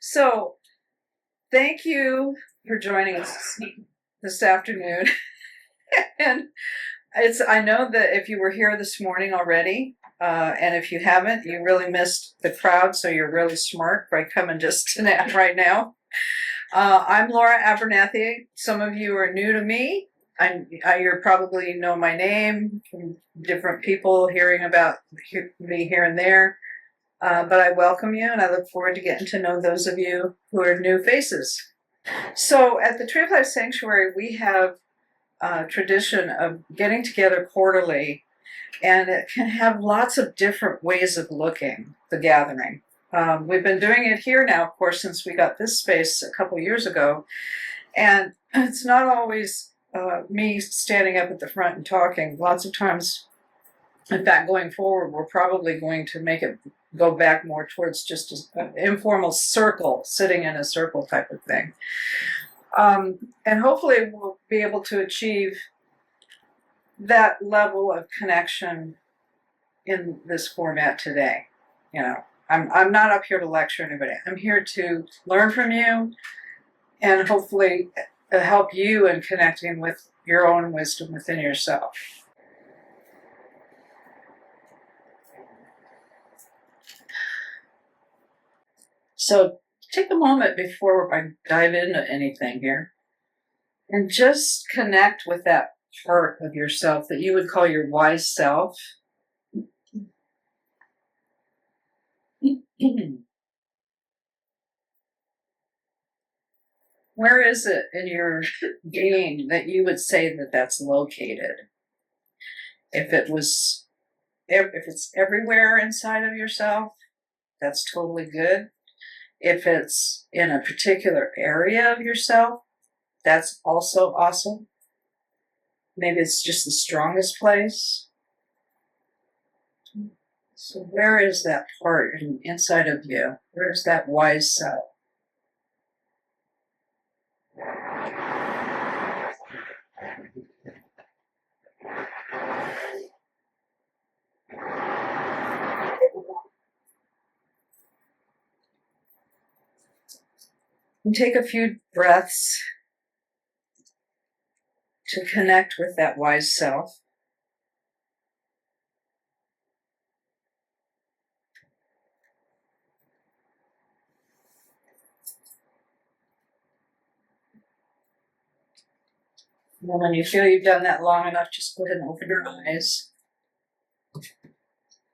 So, thank you for joining us this afternoon. And I know that if you were here this morning already, and if you haven't, you really missed the crowd, so you're really smart by coming just right now. I'm Laura Abernathy. Some of you are new to me. You probably know my name from different people hearing about me here and there. But I welcome you, and I look forward to getting to know those of you who are new faces. So at the Tree of Life Sanctuary, we have a tradition of getting together quarterly, and it can have lots of different ways of looking, the gathering. We've been doing it here now, of course, since we got this space a couple years ago, and it's not always me standing up at the front and talking. Lots of times, in fact, going forward, we're probably going to make it go back more towards just an informal circle, sitting in a circle type of thing. And hopefully we'll be able to achieve that level of connection in this format today. You know, I'm not up here to lecture anybody. I'm here to learn from you and hopefully help you in connecting with your own wisdom within yourself. So take a moment before I dive into anything here and just connect with that part of yourself that you would call your wise self. Where is it in your being that you would say that that's located? If it's everywhere inside of yourself, that's totally good. If it's in a particular area of yourself, that's also awesome. Maybe it's just the strongest place. So where is that part inside of you? Where is that wise self? And take a few breaths to connect with that wise self. And then when you feel you've done that long enough, just go ahead and open your eyes.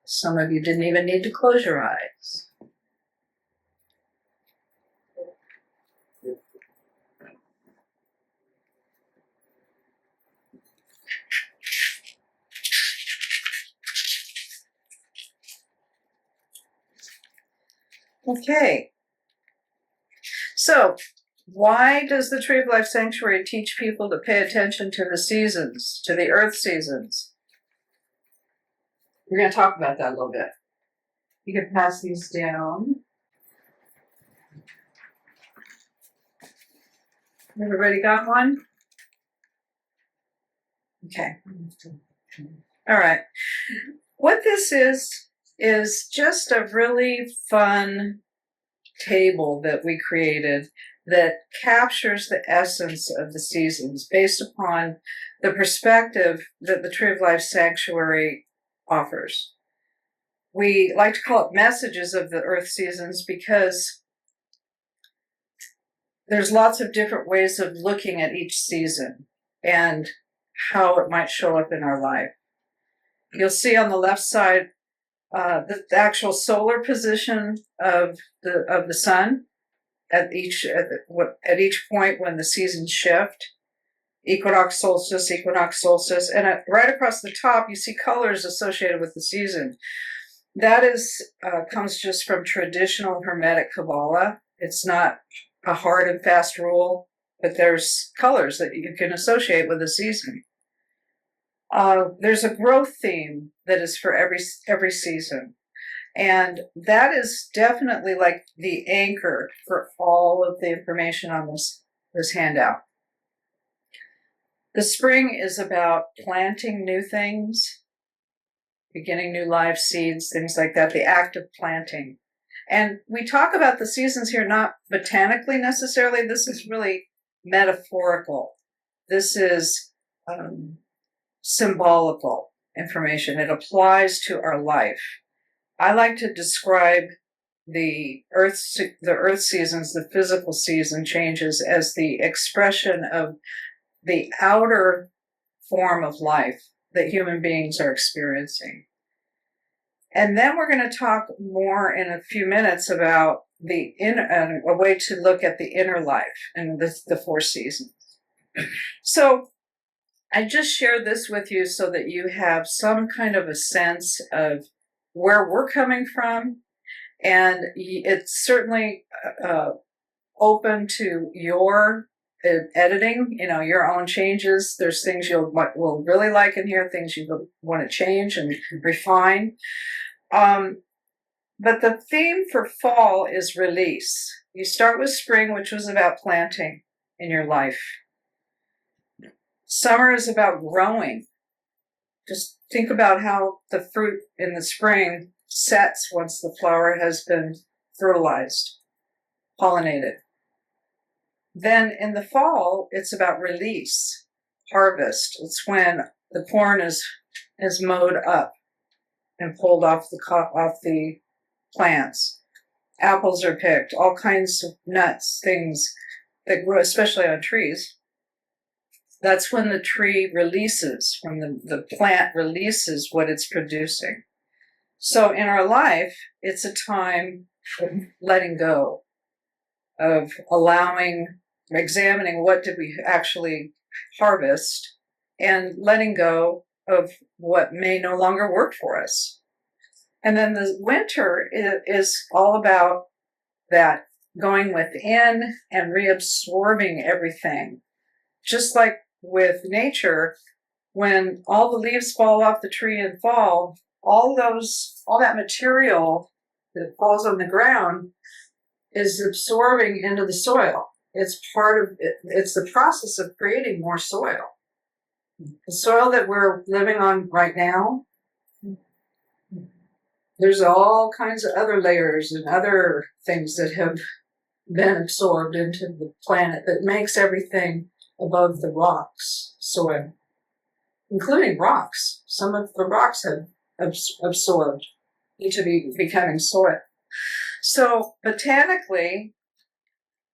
Some of you didn't even need to close your eyes. Okay. So, why does the Tree of Life Sanctuary teach people to pay attention to the seasons, to the earth seasons? We're going to talk about that a little bit. You can pass these down. Everybody got one? Okay. All right. What this is just a really fun table that we created that captures the essence of the seasons based upon the perspective that the Tree of Life Sanctuary offers. We like to call it messages of the earth seasons because there's lots of different ways of looking at each season and how it might show up in our life. You'll see on the left side the actual solar position of the sun at each point when the seasons shift. Equinox, solstice, and right across the top you see colors associated with the season. That comes just from traditional Hermetic Kabbalah. It's not a hard and fast rule, but there's colors that you can associate with the season. There's a growth theme that is for every season. And that is definitely like the anchor for all of the information on this handout. The spring is about planting new things, beginning new life, seeds, things like that, the act of planting. And we talk about the seasons here not botanically necessarily. This is really metaphorical. This is symbolical information. It applies to our life. I like to describe the earth seasons, the physical season changes, as the expression of the outer form of life that human beings are experiencing. And then we're going to talk more in a few minutes about a way to look at the inner life and the 4 seasons. So I just shared this with you so that you have some kind of a sense of where we're coming from. And it's certainly open to your editing, your own changes. There's things will really like in here, things you want to change and refine. But the theme for fall is release. You start with spring, which was about planting in your life. Summer is about growing. Just think about how the fruit in the spring sets once the flower has been fertilized, pollinated. Then in the fall, it's about release, harvest. It's when the corn is mowed up and pulled off the plants. Apples are picked, all kinds of nuts, things that grow, especially on trees. That's when the tree releases, when the plant releases what it's producing. So in our life, it's a time of letting go, of examining what did we actually harvest, and letting go of what may no longer work for us. And then the winter is all about that, going within and reabsorbing everything. Just like with nature, when all the leaves fall off the tree in fall, all that material that falls on the ground is absorbing into the soil. It's part of it. It's the process of creating more soil. The soil that we're living on right now, there's all kinds of other layers and other things that have been absorbed into the planet that makes everything above the rocks soil, including rocks. Some of the rocks have absorbed into becoming soil. So botanically,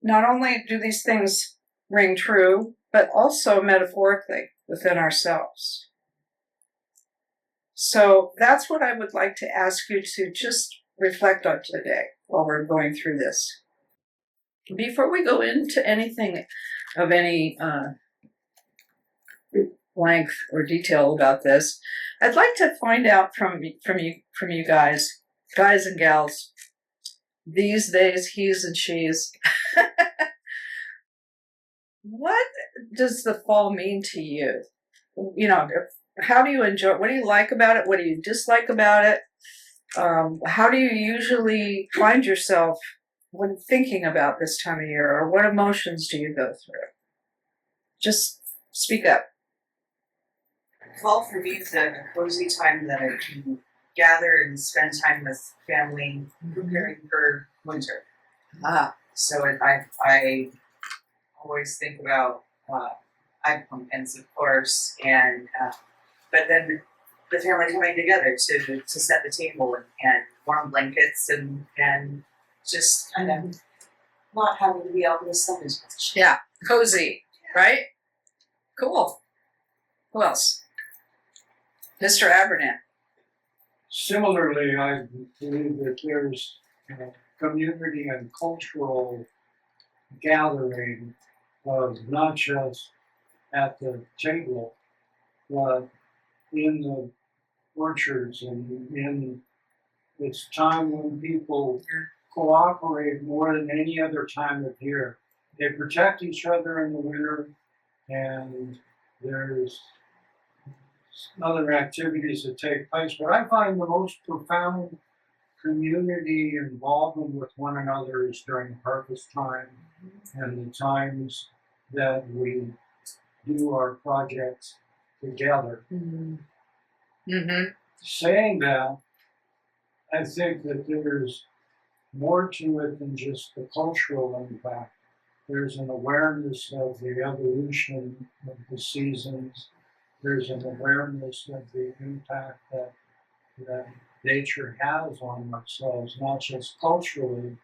not only do these things ring true, but also metaphorically within ourselves. So that's what I would like to ask you to just reflect on today while we're going through this. Before we go into anything of any length or detail about this, I'd like to find out from you guys and gals, these days, he's and she's, what does the fall mean to you? How do you enjoy? What do you like about it? What do you dislike about it? How do you usually find yourself when thinking about this time of year, or what emotions do you go through? Just speak up. Fall for me is a cozy time that I can gather and spend time with family, preparing for winter. So I always think about pumpkins, of course, and but then the family coming together to set the table and warm blankets and just kind of not having to be out in the sun as much. Yeah, cozy, right? Cool. Who else? Mr. Abernant. Similarly, I believe that there's community and cultural gathering of not just at the table, but in the orchards and it's time when people cooperate more than any other time of year. They protect each other in the winter, and there's other activities that take place. But I find the most profound community involvement with one another is during harvest time and the times that we do our projects together. Mm-hmm. Saying that, I think that there's more to it than just the cultural impact. There's an awareness of the evolution of the seasons. There's an awareness of the impact that nature has on ourselves, not just culturally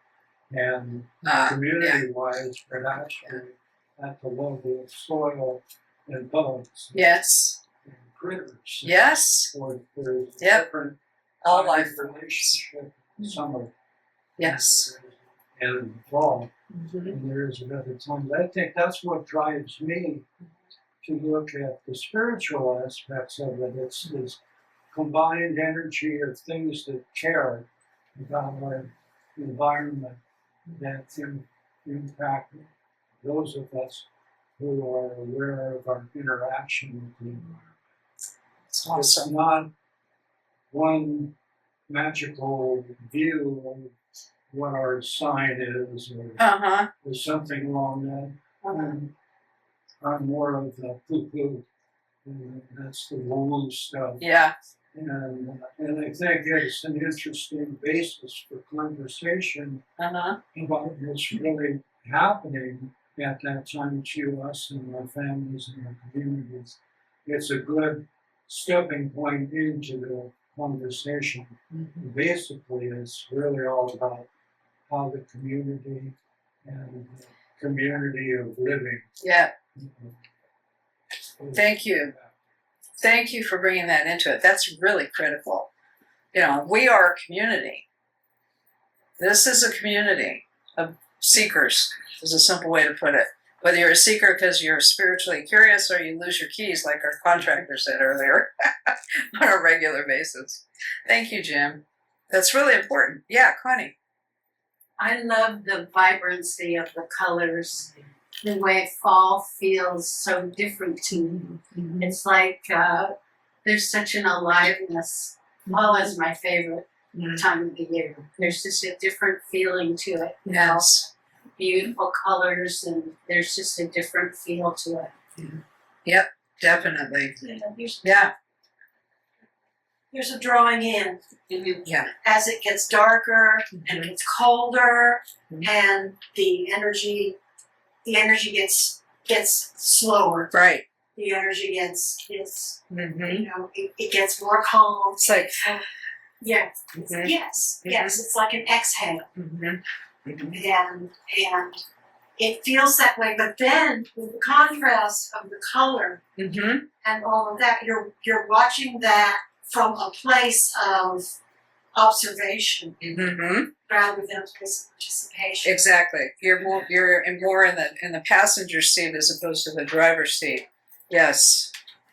and community-wise, but actually at the level of soil and bugs Yes. and critters. Yes. Or there's Yep. different All life. relationship in summer. Yes. And in the fall. Mm-hmm. And there's another time. I think that's what drives me to look at the spiritual aspects of it. It's this combined energy of things that care about our environment that impact those of us who are aware of our interaction with the environment. It's awesome. It's not one magical view of what our sign is or something along that. I'm more of the poo-poo. That's the woo stuff. Yeah. And I think it's an interesting basis for conversation about what's really happening at that time to us and our families and our communities. It's a good stepping point into the conversation. Basically, it's really all about how the community and the community of living. Yeah. Thank you. Thank you for bringing that into it. That's really critical. You know, we are a community. This is a community of seekers, is a simple way to put it. Whether you're a seeker because you're spiritually curious or you lose your keys, like our contractor said earlier, on a regular basis. Thank you, Jim. That's really important. Yeah, Connie. I love the vibrancy of the colors, the way fall feels so different to me. It's like there's such an aliveness. Fall is my favorite time of the year. There's just a different feeling to it. Yes. Beautiful colors, and there's just a different feel to it. Yep, definitely. Yeah, Yeah. there's a drawing in. Yeah. As it gets darker and it gets colder, and the energy gets slower. Right. The energy gets Mm-hmm. it gets more calm. It's like, Yeah. Mhm. Yes. Yes. It's like an exhale. mm-hmm. And it feels that way. But then with the contrast of the color Mm-hmm. and all of that, you're watching that from a place of observation Mm-hmm. rather than a place of participation. Exactly. You're more in the passenger seat as opposed to the driver's seat. Yes.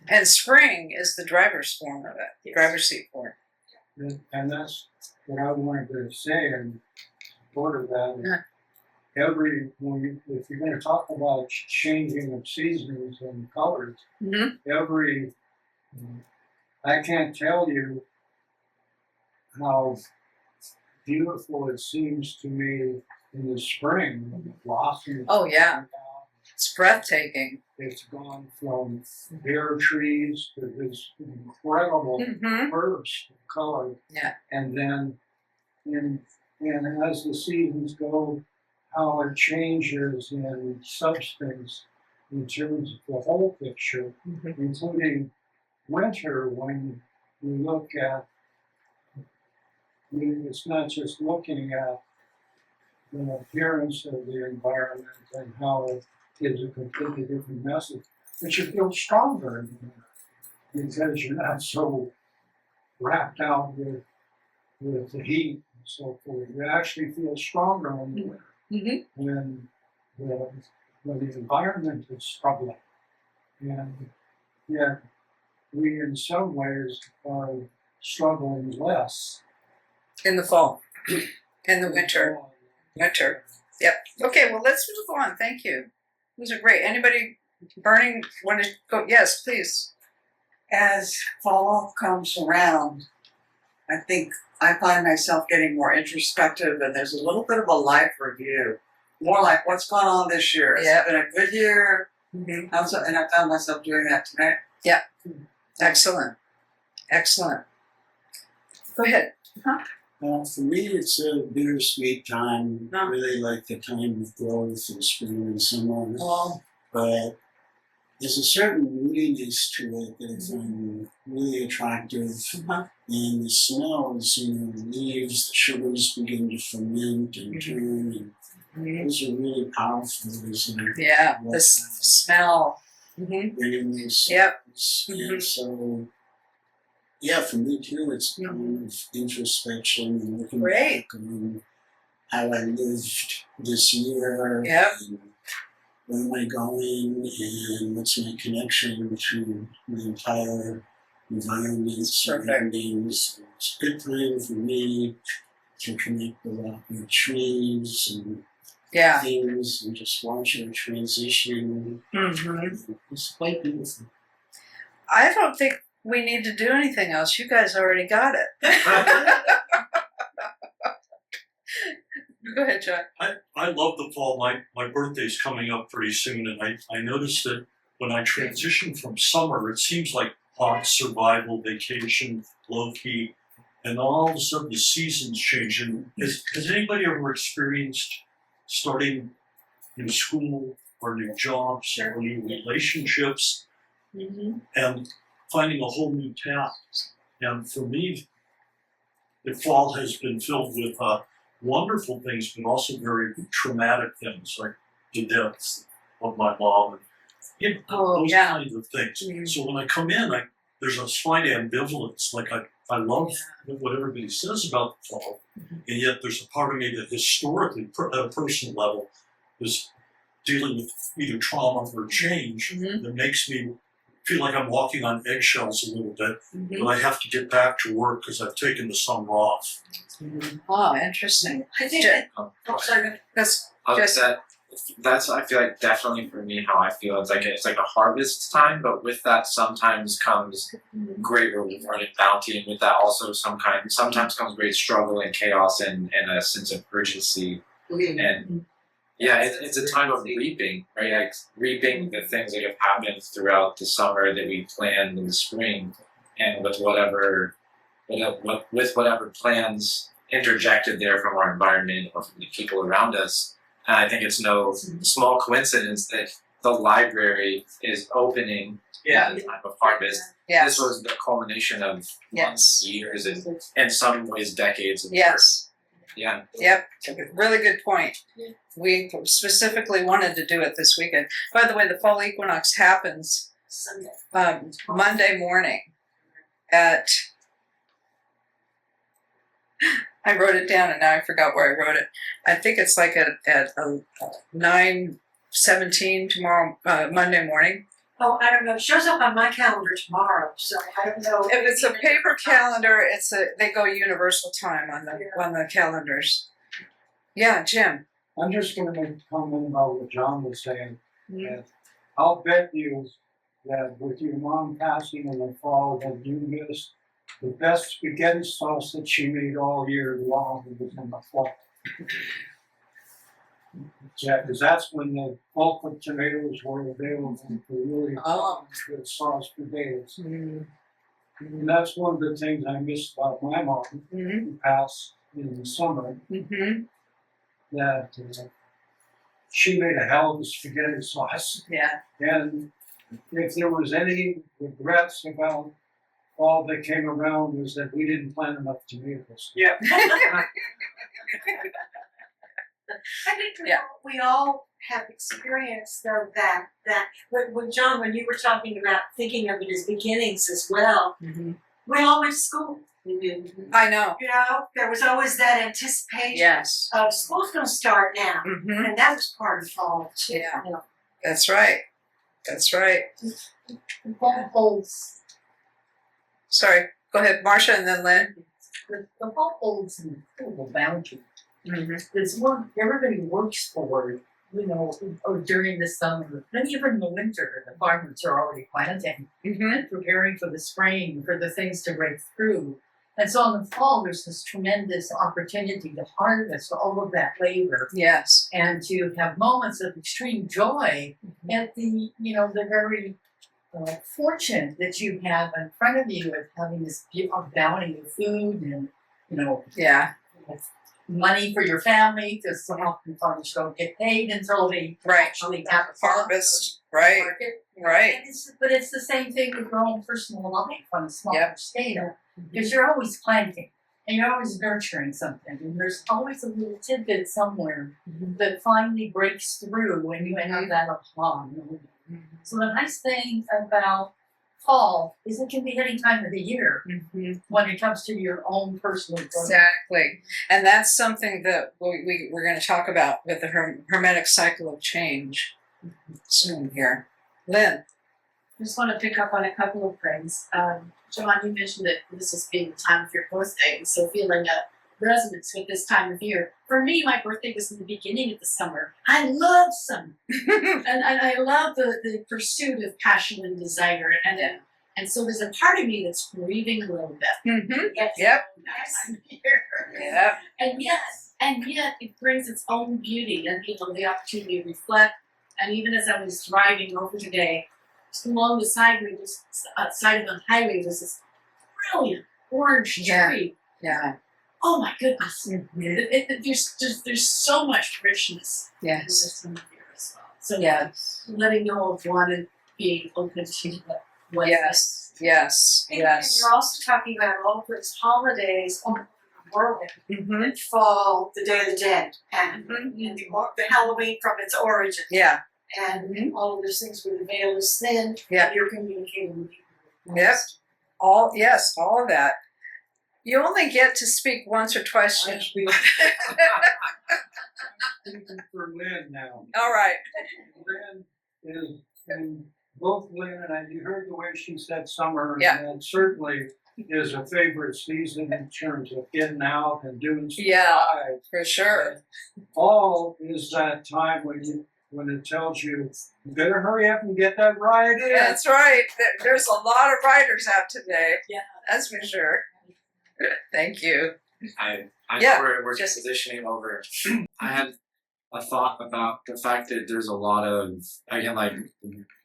And spring is the driver's form of it. Yes. Driver's seat form. And that's what I wanted to say in support of that. Yeah. If you're going to talk about changing of seasons and colors, Mm-hmm. I can't tell you how beautiful it seems to me in the spring when the blossoms. Oh, yeah. come down. It's breathtaking. It's gone from bare trees to this incredible Mm-hmm. burst of color. Yeah. And then, and as the seasons go, how it changes in substance in terms of the whole picture, Mm-hmm. including winter when you look at, it's not just looking at the appearance of the environment and how it gives a completely different message, but you feel stronger in the winter because you're not so wrapped out with the heat and so forth. You actually feel stronger in the winter Mm-hmm. when the environment is troubling. And yet we in some ways are struggling less In the fall. In the winter. Winter. Yep. Okay, well, let's move on. Thank you. Those are great. Anybody burning want to go? Yes, please. As fall comes around, I think I find myself getting more introspective, and there's a little bit of a life review. More like, what's gone on this year? Has Yeah. it been a good year? Mm-hmm. And I found myself doing that tonight. Excellent. Excellent. Go ahead. For me, it's a bittersweet time. Oh. Really like the time of growth in spring and summer. Oh. But there's a certain moodiness to it that I find really attractive. And the smells, the leaves, the sugars begin to ferment and turn. And those are really powerful. Yeah, the smell. Bringing those Yep. And so, yeah, for me too, it's kind of introspection and looking back on how I lived this year. Yep. And where am I going, and what's my connection to my entire environment, surroundings. It's a good time for me to connect a lot with trees and things and just watch it transition. It's quite beautiful. I don't think we need to do anything else. You guys already got it. Go ahead, Jack. I love the fall. My birthday's coming up pretty soon, and I noticed that when I transition from summer, it seems like hot survival, vacation, low key, and all of a sudden the seasons change. And has anybody ever experienced starting new school or new jobs or new relationships and finding a whole new task? And for me, the fall has been filled with wonderful things, but also very traumatic things, like the death of my mom, and those kinds of things. So when I come in, there's a slight ambivalence. Like I love what everybody says about the fall, and yet there's a part of me that historically, at a personal level, is dealing with either trauma or change that makes me feel like I'm walking on eggshells a little bit, but I have to get back to work because I've taken the summer off. Oh, interesting. I think sorry. That's that's I feel like definitely for me how I feel. It's like a harvest time, but with that sometimes comes great reward and bounty, and with that also sometimes comes great struggle and chaos and a sense of urgency. And yeah, it's a time of reaping, right? Like reaping the things that have happened throughout the summer that we planned in the spring, and with whatever plans interjected there from our environment or from the people around us. And I think it's no small coincidence that the library is opening at the time of harvest. This was the culmination of months, years, and in some ways decades of work. Yeah. Yep. Really good point. We specifically wanted to do it this weekend. By the way, the fall equinox happens Monday morning at. I wrote it down and now I forgot where I wrote it. I think it's like at 9:17 tomorrow, Monday morning. Oh, I don't know. It shows up on my calendar tomorrow, so I don't know. If it's a paper calendar, they go universal time on the calendars. Yeah, Jim. I'm just going to make a comment about what John was saying. And I'll bet you that with your mom passing in the fall, that you missed the best spaghetti sauce that she made all year long was in the fall. Yeah, because that's when the bulk of tomatoes were available for really good sauce potatoes. And that's one of the things I miss about my mom, who passed in the summer, that she made a hell of a spaghetti sauce. Yeah. And if there was any regrets about all that came around was that we didn't plant enough tomatoes. Yeah. I think we all have experienced though that when John, when you were talking about thinking of it as beginnings as well, we all went to school. I know. You know, there was always that anticipation of school's going to start now, and that was part of fall too. Yeah, you know. That's right. That's right. Fall holds. Sorry, go ahead, Marcia, and then Lynn. The fall holds an incredible boundary. It's what everybody works for, or during the summer. Then even in the winter, the farmers are already planting and preparing for the spring, for the things to break through. And so in the fall, there's this tremendous opportunity to harvest all of that labor. Yes. And to have moments of extreme joy at the very fortune that you have in front of you of having this bounty of food and Yeah. money for your family, because so often farmers don't get paid until they Right. actually have a Harvest. Right. market. Right. And but it's the same thing with your own personal life on a smaller Yep. scale, because you're always planting and you're always nurturing something, and there's always a little tidbit somewhere that finally breaks through when you have that aha. So the nice thing about fall is it can be any time of the year when it comes to your own personal growth. Exactly. And that's something that we're going to talk about with the hermetic cycle of change soon here. Lynn. I just want to pick up on a couple of things. John, you mentioned that this is being the time of your birthday, so feeling a resonance with this time of year. For me, my birthday was in the beginning of the summer. I love summer. and I love the pursuit of passion and desire. And so there's a part of me that's grieving a little bit. Yes. Yep. I'm here. Yep. And yet it brings its own beauty and the opportunity to reflect. And even as I was driving over today, just along the side of the highway, there's this brilliant orange tree. Yeah. Oh my goodness! There's so much richness in Yes. this time of year as well. So Yes. letting go of one and being open to what Yes. Yes. And Yes. you're also talking about all those holidays all over the world. Mm-hmm. Fall, the Day of the Dead, and the Halloween from its origin, Yeah. and all of those things where the veil is thin, Yeah. and you're communicating with people. Yep. All of that. You only get to speak once or twice. I'm speaking for Lynn now. All right. Lynn is, and both Lynn and you heard the way she said summer, Yeah. and certainly is a favorite season in terms of getting out and doing stuff. Yeah. For sure. Fall is that time when it tells you better hurry up and get that ride in. That's right. There's a lot of writers out today. Yeah. That's for sure. Thank you. I Yeah, we're just- transitioning over. I had a thought about the fact that there's a lot of, again,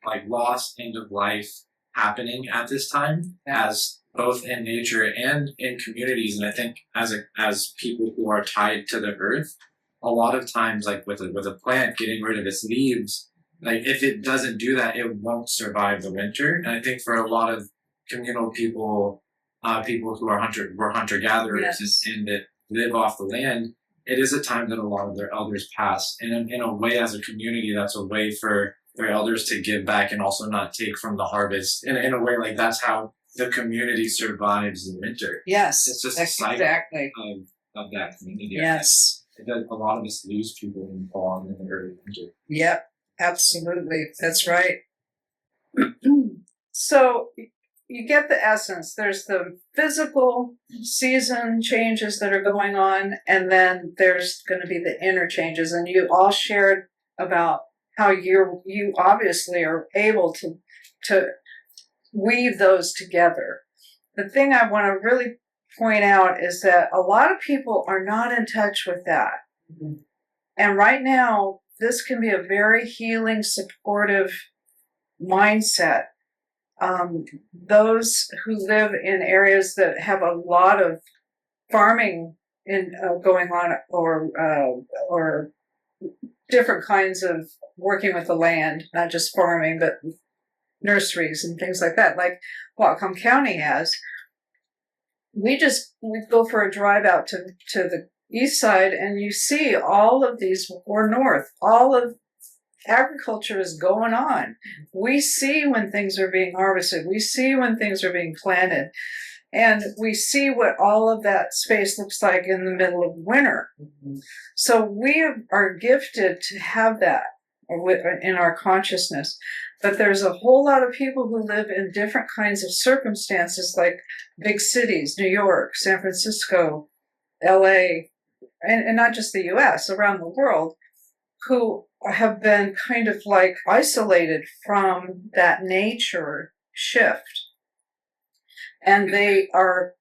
like lost end of life happening at this time, Yeah. as both in nature and in communities. And I think as people who are tied to the earth, a lot of times, like with a plant getting rid of its leaves, like if it doesn't do that, it won't survive the winter. And I think for a lot of communal people, people who are hunter gatherers Yes. and that live off the land, it is a time that a lot of their elders pass. And in a way, as a community, that's a way for their elders to give back and also not take from the harvest. In a way, like that's how the community survives the winter. Yes. It's just that's a cycle exactly. Of that community. Yes. It does, a lot of us lose people in fall and in the early winter. Yep. Absolutely. That's right. So you get the essence. There's the physical season changes that are going on, and then there's going to be the inner changes. And you all shared about how you obviously are able to weave those together. The thing I want to really point out is that a lot of people are not in touch with that. Mm-hmm. And right now, this can be a very healing, supportive mindset. Those who live in areas that have a lot of farming going on, or different kinds of working with the land, not just farming, but nurseries and things like that, like Whatcom County has. We go for a drive out to the east side, and you see all of these, or north, all of agriculture is going on. We see when things are being harvested. We see when things are being planted. And we see what all of that space looks like in the middle of winter. Mm-hmm. So we are gifted to have that in our consciousness. But there's a whole lot of people who live in different kinds of circumstances, like big cities, New York, San Francisco, LA, and not just the US, around the world, who have been kind of like isolated from that nature shift. And they are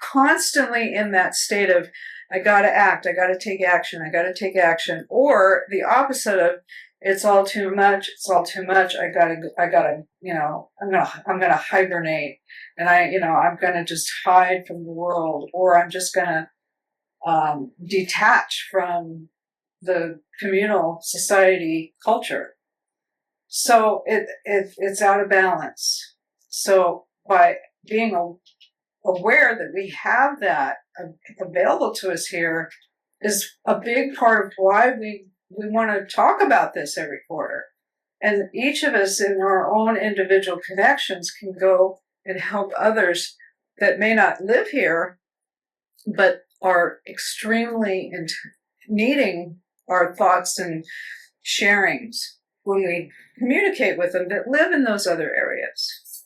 constantly in that state of, I gotta act, I gotta take action, or the opposite of, it's all too much. It's all too much. I gotta, I'm gonna hibernate, and I'm gonna just hide from the world, or I'm just gonna detach from the communal society culture. So it's out of balance. So by being aware that we have that available to us here is a big part of why we want to talk about this every quarter. And each of us in our own individual connections can go and help others that may not live here, but are extremely needing our thoughts and sharings when we communicate with them that live in those other areas.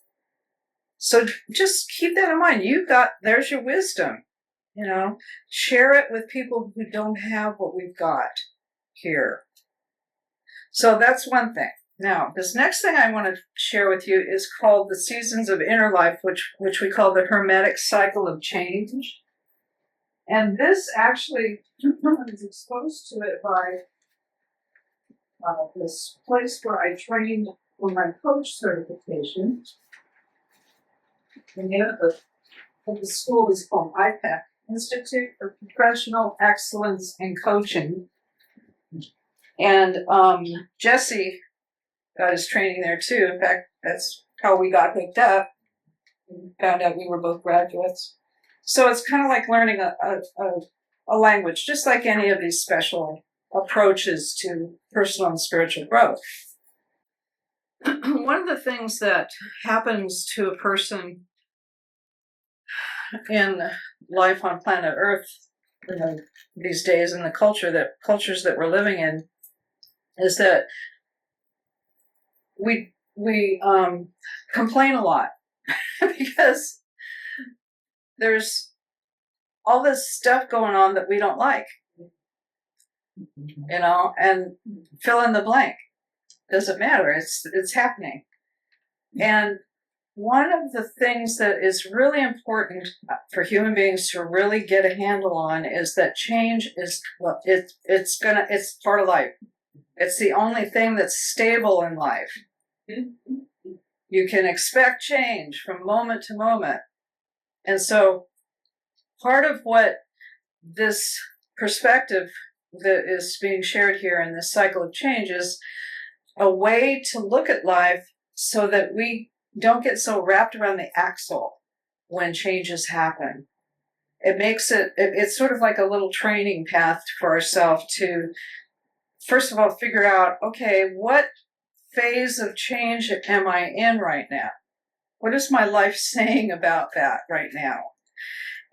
So just keep that in mind. There's your wisdom, share it with people who don't have what we've got here. So that's one thing. Now, this next thing I want to share with you is called the seasons of inner life, which we call the hermetic cycle of change. And this actually, I was exposed to it by this place where I trained for my coach certification. The name of the school is called IPEC, Institute for Professional Excellence in Coaching. And Jesse got his training there too. In fact, that's how we got hooked up. We found out we were both graduates. So it's kind of like learning a language, just like any of these special approaches to personal and spiritual growth. One of the things that happens to a person in life on planet Earth, these days in the cultures that we're living in, is that we complain a lot because there's all this stuff going on that we don't like, and fill in the blank. Doesn't matter. It's happening. And one of the things that is really important for human beings to really get a handle on is that change is, it's part of life. It's the only thing that's stable in life. You can expect change from moment to moment. And so part of what this perspective that is being shared here in this cycle of change is a way to look at life so that we don't get so wrapped around the axle when changes happen. It makes it's sort of like a little training path for ourselves to, first of all, figure out, okay, what phase of change am I in right now? What is my life saying about that right now?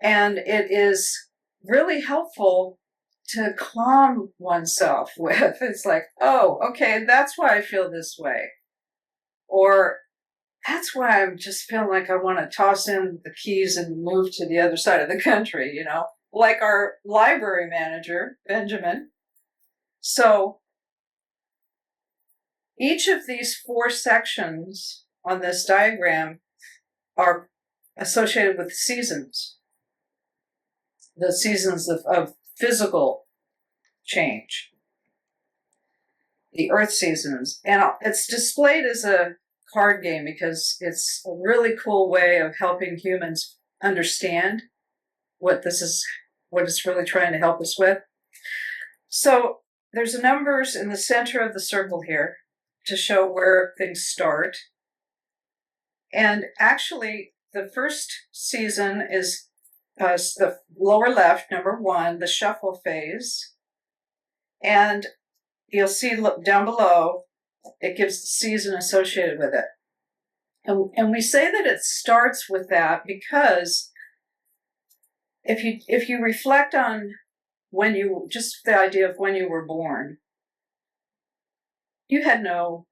And it is really helpful to calm oneself with. It's like, oh, okay, that's why I feel this way. Or that's why I'm just feeling like I want to toss in the keys and move to the other side of the country, like our library manager, Benjamin. So each of these 4 sections on this diagram are associated with seasons. The seasons of physical change. The earth seasons. And it's displayed as a card game because it's a really cool way of helping humans understand what it's really trying to help us with. So there's numbers in the center of the circle here to show where things start. And actually, the first season is the lower left, number 1, the shuffle phase. And you'll see down below, it gives the season associated with it. And we say that it starts with that because if you reflect on just the idea of when you were born, you had no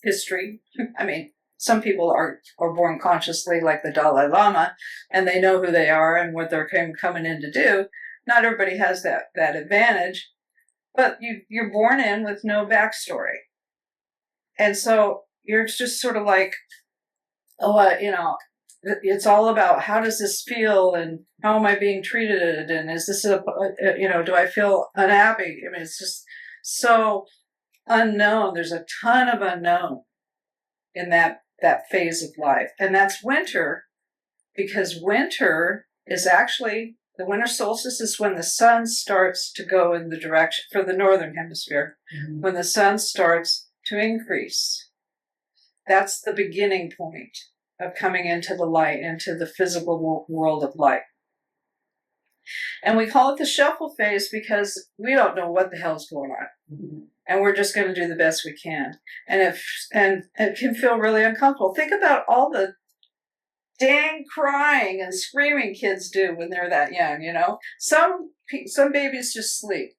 history. I mean, some people are born consciously, like the Dalai Lama, and they know who they are and what they're coming in to do. Not everybody has that advantage, but you're born in with no backstory. And so you're just sort of like, it's all about how does this feel and how am I being treated and is this do I feel unhappy? I mean, it's just so unknown. There's a ton of unknown in that phase of life. And that's winter, because winter is actually, the winter solstice is when the sun starts to go in the direction, for the northern hemisphere, when the sun starts to increase. That's the beginning point of coming into the light, into the physical world of light. And we call it the shuffle phase because we don't know what the hell's going on. And we're just going to do the best we can. And it can feel really uncomfortable. Think about all the dang crying and screaming kids do when they're that young, you know. Some babies just sleep.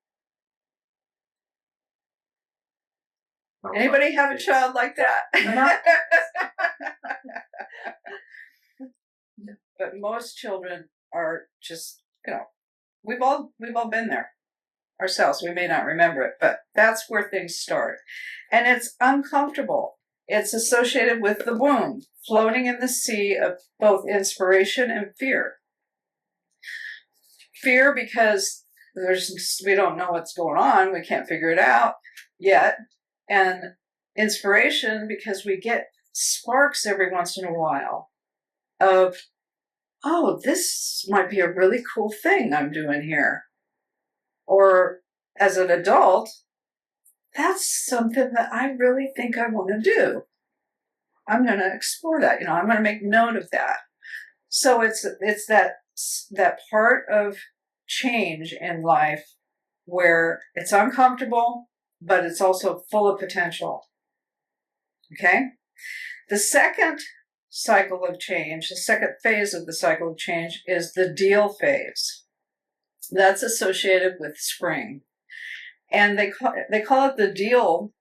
Anybody have a child like that? But most children are just, you know, we've all been there ourselves. We may not remember it, but that's where things start. And it's uncomfortable. It's associated with the womb, floating in the sea of both inspiration and fear. Fear because we don't know what's going on. We can't figure it out yet. And inspiration because we get sparks every once in a while of, oh, this might be a really cool thing I'm doing here. Or as an adult, that's something that I really think I want to do. I'm going to explore that. You know, I'm going to make note of that. So it's that part of change in life where it's uncomfortable, but it's also full of potential. Okay? The second cycle of change, the second phase of the cycle of change is the deal phase. That's associated with spring. And they call it the deal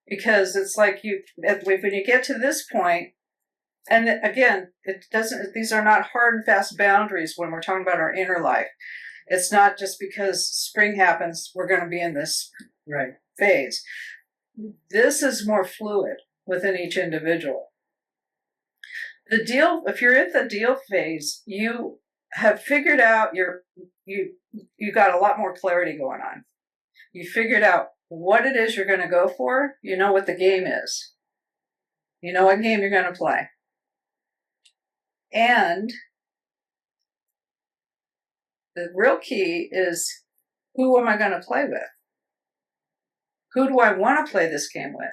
because it's like when you get to this point, and again, these are not hard and fast boundaries when we're talking about our inner life. It's not just because spring happens, we're going to be in this phase. This is more fluid within each individual. The deal, if you're at the deal phase, you have figured out you got a lot more clarity going on. You figured out what it is you're going to go for. You know what the game is. You know what game you're going to play. And the real key is, who am I going to play with? Who do I want to play this game with?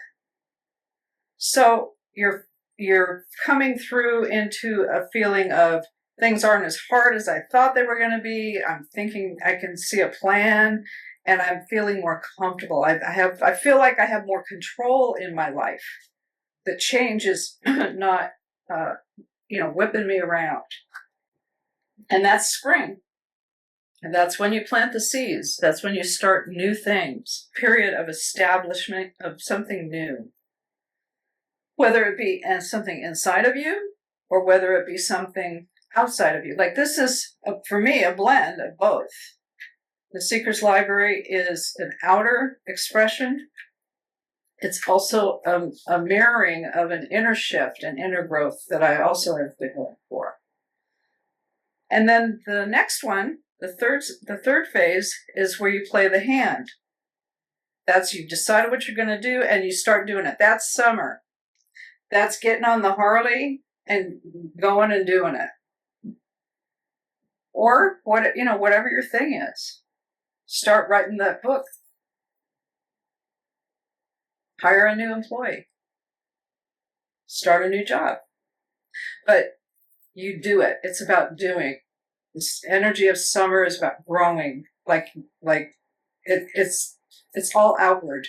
So you're coming through into a feeling of things aren't as hard as I thought they were going to be. I'm thinking I can see a plan, and I'm feeling more comfortable. I feel like I have more control in my life. The change is not, whipping me around. And that's spring. And that's when you plant the seeds. That's when you start new things. Period of establishment of something new. Whether it be something inside of you or whether it be something outside of you. Like this is, for me, a blend of both. The Seeker's Library is an outer expression. It's also a mirroring of an inner shift and inner growth that I also have been going for. And then the next one, the third phase is where you play the hand. That's you decide what you're going to do and you start doing it. That's summer. That's getting on the Harley and going and doing it. Or whatever your thing is. Start writing that book. Hire a new employee. Start a new job. But you do it. It's about doing. This energy of summer is about growing. It's all outward.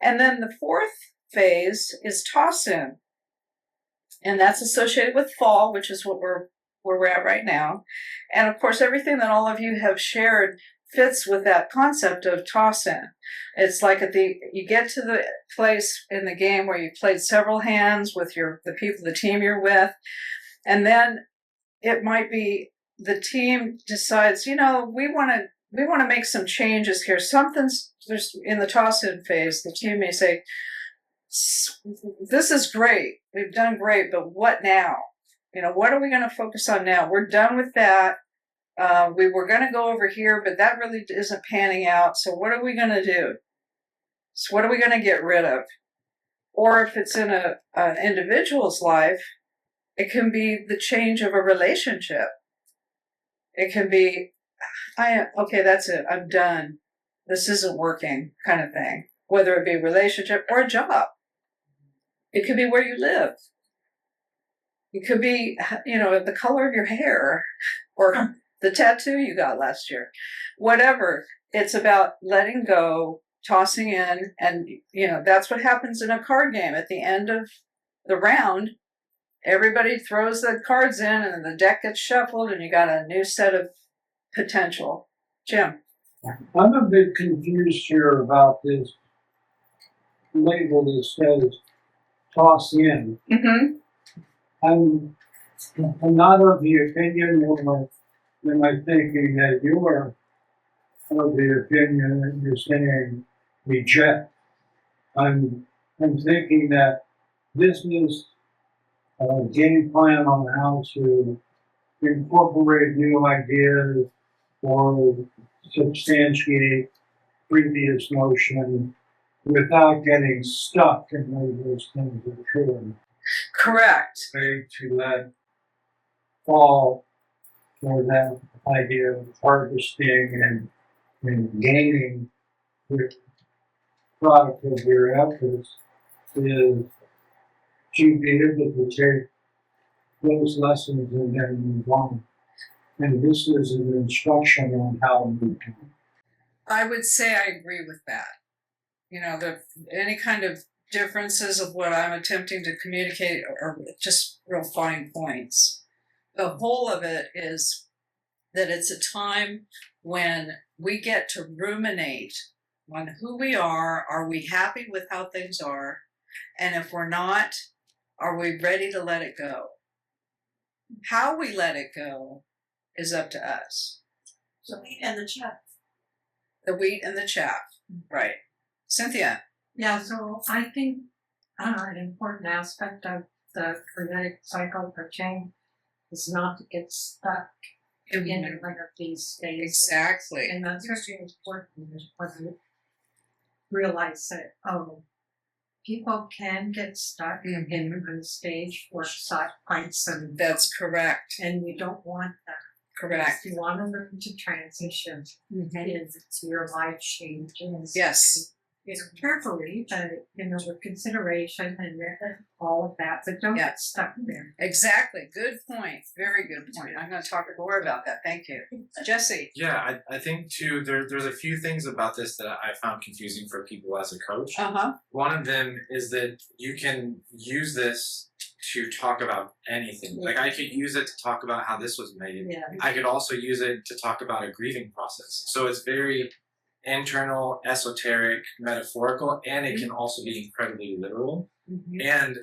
And then the fourth phase is toss in. And that's associated with fall, which is what where we're at right now. And of course, everything that all of you have shared fits with that concept of toss in. It's like you get to the place in the game where you've played several hands with the team you're with, and then it might be the team decides, we want to make some changes here. There's in the toss in phase, the team may say, this is great. We've done great, but what now? What are we going to focus on now? We're done with that. We were going to go over here, but that really isn't panning out. So what are we going to do? So what are we going to get rid of? Or if it's in an individual's life, it can be the change of a relationship. It can be, okay, that's it. I'm done. This isn't working kind of thing. Whether it be a relationship or a job. It could be where you live. It could be, the color of your hair or the tattoo you got last year. Whatever. It's about letting go, tossing in, and, that's what happens in a card game. At the end of the round, everybody throws the cards in and the deck gets shuffled and you got a new set of potential. Jim. I'm a bit confused here about this label that says toss in. Mm-hmm. I'm not of the opinion, or am I thinking that you are of the opinion that you're saying reject? I'm thinking that this is a game plan on how to incorporate new ideas or substantiate previous notion without getting stuck in those things that are true. Correct. To let fall for that idea of harvesting and gaining the product of your efforts is to be able to take those lessons and then move on. And this is an instruction on how to move on. I would say I agree with that. Any kind of differences of what I'm attempting to communicate are just real fine points. The whole of it is that it's a time when we get to ruminate on who we are we happy with how things are, and if we're not, are we ready to let it go? How we let it go is up to us. So wheat and the chaff. The wheat and the chaff, right. Cynthia. Yeah, so I think an important aspect of the frenetic cycle for change is not to get stuck in one of these states. Exactly. And that's really important when you realize that, people can get stuck in a stage where fights and that's correct. And you don't want that. Correct. You want to learn to transition into your life changes. Yes. Carefully, with consideration and all of that, but don't get stuck there. Exactly. Good point. Very good point. I'm going to talk more about that. Thank you. Jesse. Yeah, I think too, there's a few things about this that I found confusing for people as a coach. Uh-huh. One of them is that you can use this to talk about anything. Like I could use it to talk about how this was made. Yeah. I could also use it to talk about a grieving process. So it's very internal, esoteric, metaphorical, and it can also be incredibly literal. And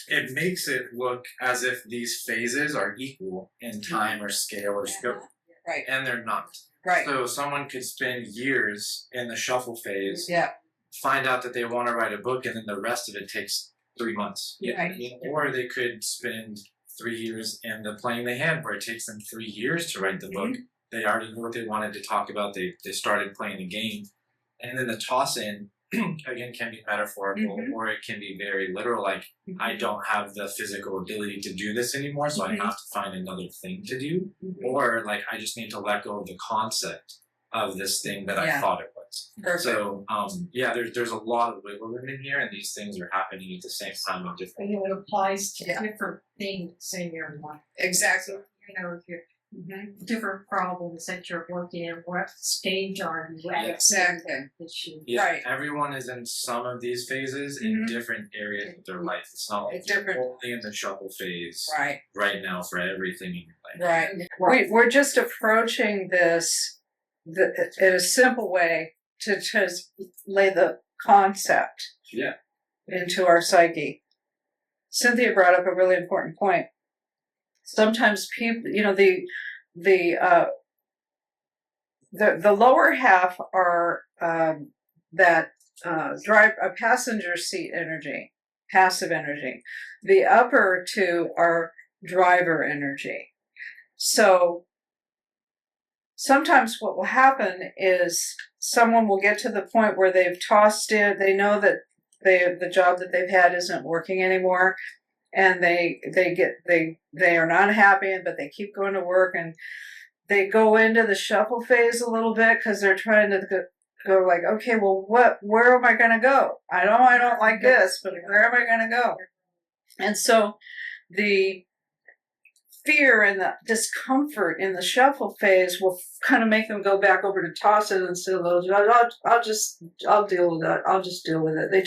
it makes it look as if these phases are equal in time or scale or scope. Right. And they're not. Right. So someone could spend years in the shuffle phase, Yeah. find out that they want to write a book, and then the rest of it takes 3 months. Right. Or they could spend 3 years in the playing the hand, where it takes them 3 years to write the book. They already knew what they wanted to talk about. They started playing the game. And then the toss in, again, can be metaphorical or it can be very literal. Like, I don't have the physical ability to do this anymore, so I have to find another thing to do. Or, like, I just need to let go of the concept of this thing that I thought it was. Perfect. So, there's a lot of wiggle room in here, and these things are happening at the same time in different It applies to different things in your life. Exactly. If you're different problems that you're working in, what stage are you at? Exactly. Issue. Yeah, Right. everyone is in some of these phases in different areas of their life. It's not like It's different. you're only in the shuffle phase Right now for everything in your life. Right. We're just approaching this in a simple way to just lay the concept into our psyche. Cynthia brought up a really important point. Sometimes people, the lower half are that drive a passenger seat energy, passive energy. The upper two are driver energy. So sometimes what will happen is someone will get to the point where they've tossed it, they know that the job that they've had isn't working anymore, and they are not happy, but they keep going to work, and they go into the shuffle phase a little bit because they're trying to go like, okay, well, where am I going to go? I know I don't like this, but where am I going to go? And so the fear and the discomfort in the shuffle phase will kind of make them go back over to toss it and say, I'll deal with that. I'll just deal with it. They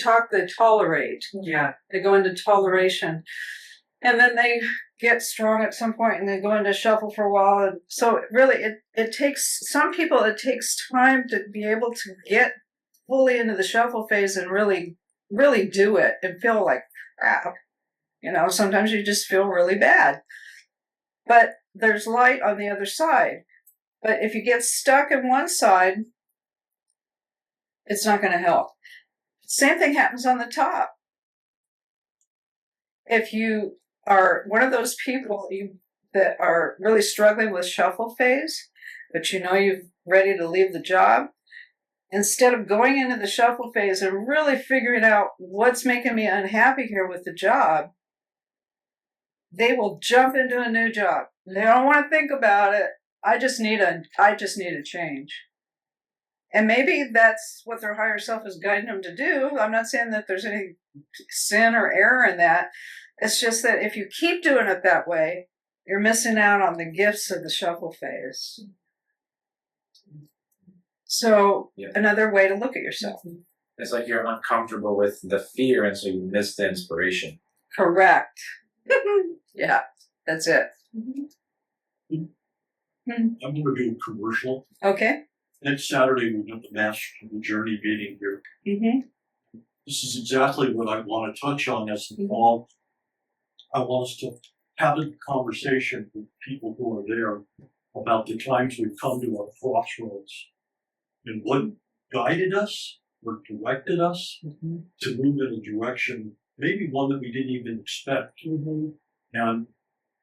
tolerate. Yeah. They go into toleration. And then they get strong at some point and they go into shuffle for a while. And so really it takes some people, it takes time to be able to get fully into the shuffle phase and really, really do it and feel like crap. Sometimes you just feel really bad. But there's light on the other side. But if you get stuck in one side, it's not going to help. Same thing happens on the top. If you are one of those people that are really struggling with shuffle phase, but you're ready to leave the job, instead of going into the shuffle phase and really figuring out what's making me unhappy here with the job, they will jump into a new job. They don't want to think about it. I just need a change. And maybe that's what their higher self is guiding them to do. I'm not saying that there's any sin or error in that. It's just that if you keep doing it that way, you're missing out on the gifts of the shuffle phase. So another way to look at yourself. It's like you're uncomfortable with the fear, and so you miss the inspiration. Correct. Yeah, that's it. I'm going to do a commercial. Okay. Next Saturday, we've got the Master of the Journey meeting here. Mm-hmm. This is exactly what I want to touch on as the fall. I want us to have a conversation with people who are there about the times we've come to our crossroads and what guided us or directed us to move in a direction, maybe one that we didn't even expect. And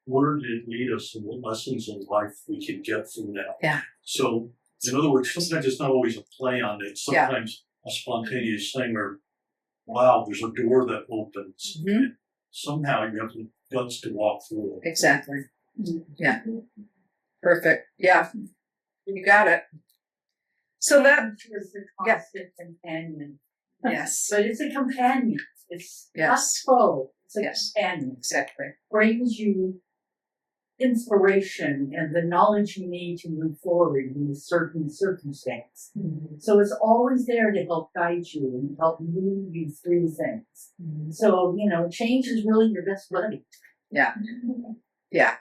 where did it lead us and what lessons in life we could get from that? Yeah. So, in other words, sometimes it's not always a play on it. Sometimes a spontaneous thing where, wow, there's a door that opens. And somehow you have the guts to walk through it. Exactly. Yeah. Perfect. Yeah. You got it. So that is a constant companion. Yes. But it's a companion. It's not Yes. foe. It's a Yes. companion. Exactly. Brings you inspiration and the knowledge you need to move forward in a certain circumstance. So it's always there to help guide you and help move you through things. So, change is really your best buddy. Yeah. Yeah.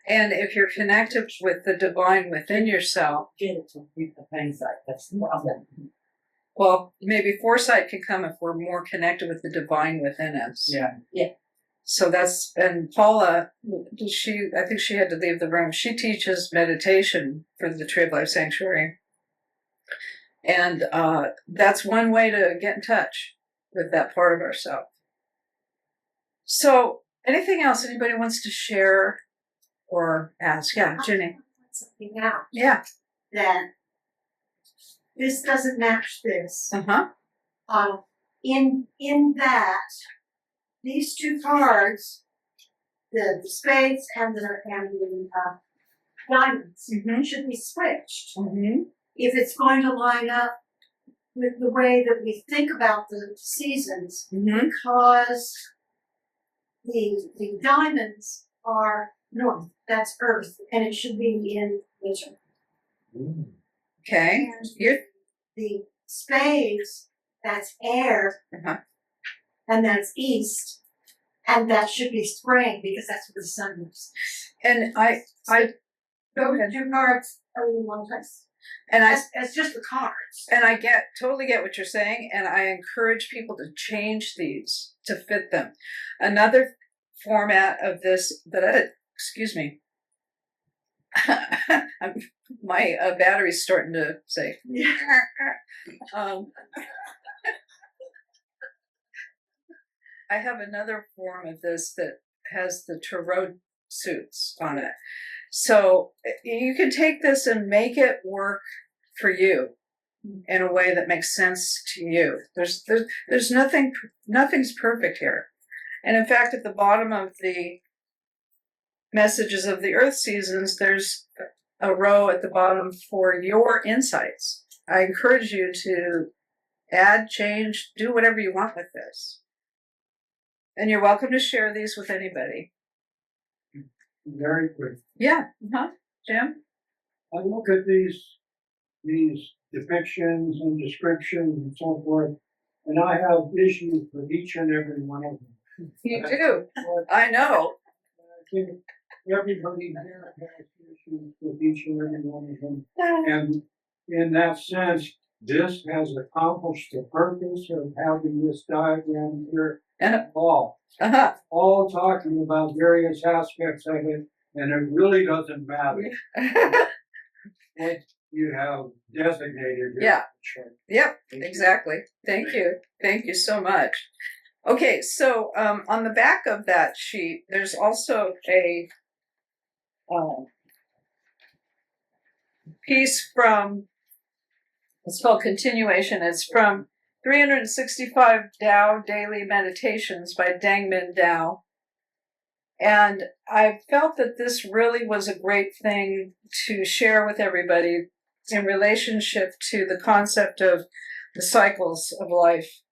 And if you're connected with the divine within yourself, Get it to read the hindsight. That's the problem. well, maybe foresight can come if we're more connected with the divine within us. Yeah. So and Paula, I think she had to leave the room. She teaches meditation for the Tree of Life Sanctuary. And that's one way to get in touch with that part of ourselves. So anything else anybody wants to share or ask? Yeah, Jenny. I want to point something out Yeah. that this doesn't match this. Uh-huh. In that these two cards, the spades and the diamonds, should be switched if it's going to line up with the way that we think about the seasons, because the diamonds are north, that's earth, and it should be in winter. Okay. And the spades, that's air, and that's east, and that should be spring because that's where the sun moves. And I Those two cards are in one place. and It's just the cards. And I totally get what you're saying, and I encourage people to change these to fit them. Another format of this excuse me, my battery's starting to say. I have another form of this that has the tarot suits on it. So you can take this and make it work for you in a way that makes sense to you. There's nothing's perfect here. And in fact, at the bottom of the messages of the Earth seasons, there's a row at the bottom for your insights. I encourage you to add, change, do whatever you want with this. And you're welcome to share these with anybody. Very quick. Yeah. Jim? I look at these depictions and descriptions and so forth, and I have issues with each and every one of them. You do. I know. I think everybody here has issues with each and every one of them. And in that sense, this has accomplished the purpose of having this diagram here at all. All talking about various aspects of it, and it really doesn't matter what you have designated here. Yeah. Yep, exactly. Thank you. Thank you so much. Okay, so on the back of that sheet, there's also a piece from, it's called Continuation. It's from 365 Tao Daily Meditations by Dangmin Dao. And I felt that this really was a great thing to share with everybody in relationship to the concept of the cycles of life,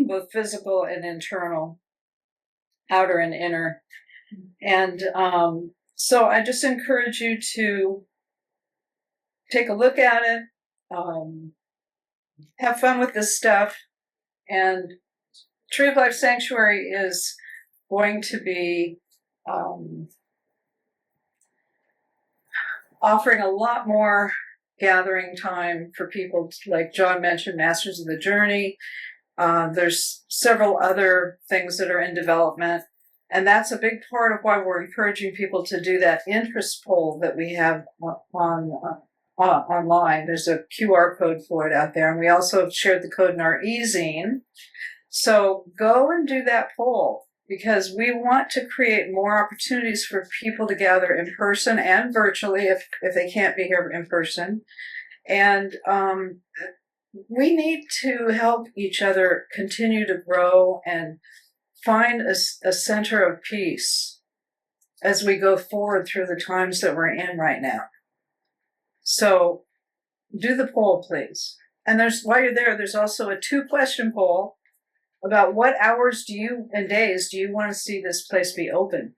both physical and internal, outer and inner. And so I just encourage you to take a look at it, have fun with this stuff. And Tree of Life Sanctuary is going to be offering a lot more gathering time for people, like John mentioned, Masters of the Journey. There's several other things that are in development. And that's a big part of why we're encouraging people to do that interest poll that we have online. There's a QR code for it out there. And we also have shared the code in our e-zine. So go and do that poll, because we want to create more opportunities for people to gather in person and virtually if they can't be here in person. And we need to help each other continue to grow and find a center of peace as we go forward through the times that we're in right now. So do the poll, please. And while you're there, there's also a 2-question poll about what hours and days do you want to see this place be open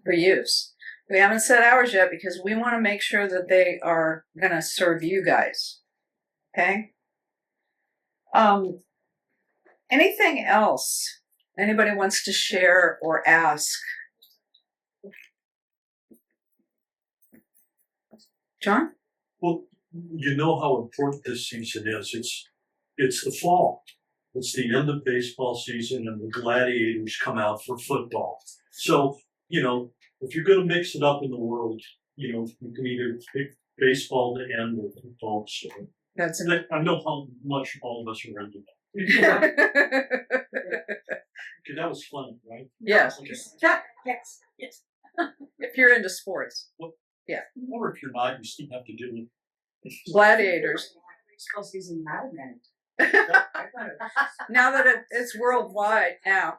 for use. We haven't set hours yet because we want to make sure that they are going to serve you guys. Okay? Anything else anybody wants to share or ask? John? Well, you know how important this season is. It's the fall. It's the end of baseball season, and the gladiators come out for football. So, if you're going to mix it up in the world, you can either pick baseball to end or football. So I know how much all of us are into that. Okay, that was fun, right? Yes. Okay. Yes. If you're into sports. Yeah. Or if you're not, you still have to do it. Gladiators. Baseball season not event. Now that it's worldwide now.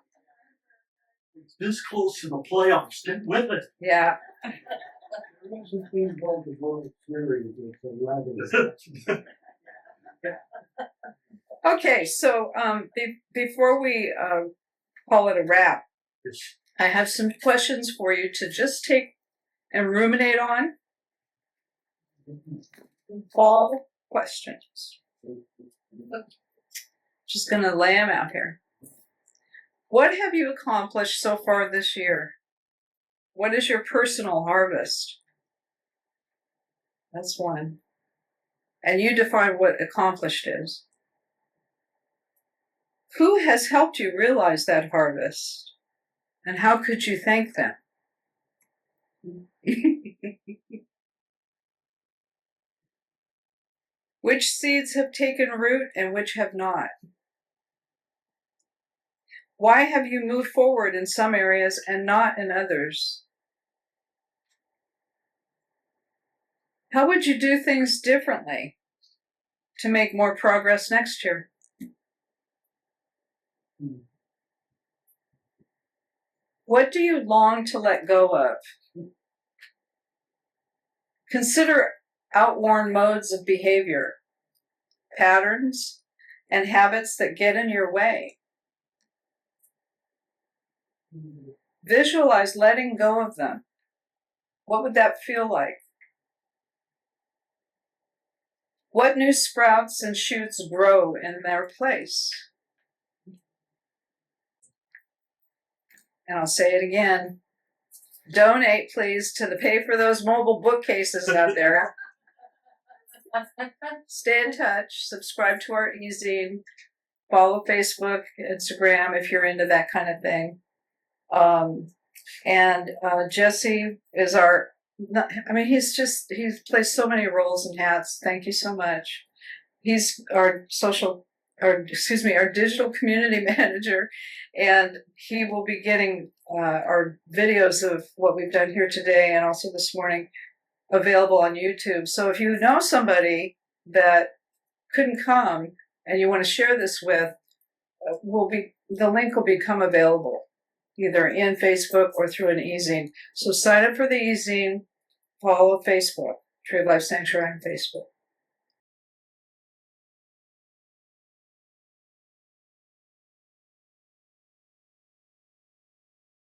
It's this close to the playoffs. Stick with it. Yeah. There's a thing called the World Series. It's a rather Okay, so before we call it a wrap, I have some questions for you to just take and ruminate on. Fall questions. Just going to lay them out here. What have you accomplished so far this year? What is your personal harvest? That's one. And you define what accomplished is. Who has helped you realize that harvest? And how could you thank them? Which seeds have taken root and which have not? Why have you moved forward in some areas and not in others? How would you do things differently to make more progress next year? What do you long to let go of? Consider outworn modes of behavior, patterns, and habits that get in your way. Visualize letting go of them. What would that feel like? What new sprouts and shoots grow in their place? And I'll say it again. Donate, please, to the Pay for Those mobile bookcases out there. Stay in touch. Subscribe to our e-zine. Follow Facebook, Instagram if you're into that kind of thing. And Jesse is he plays so many roles and hats. Thank you so much. He's our digital community manager, and he will be getting our videos of what we've done here today and also this morning available on YouTube. So if you know somebody that couldn't come and you want to share this with, the link will become available either in Facebook or through an e-zine. So sign up for the e-zine, follow Facebook, Tree of Life Sanctuary on Facebook.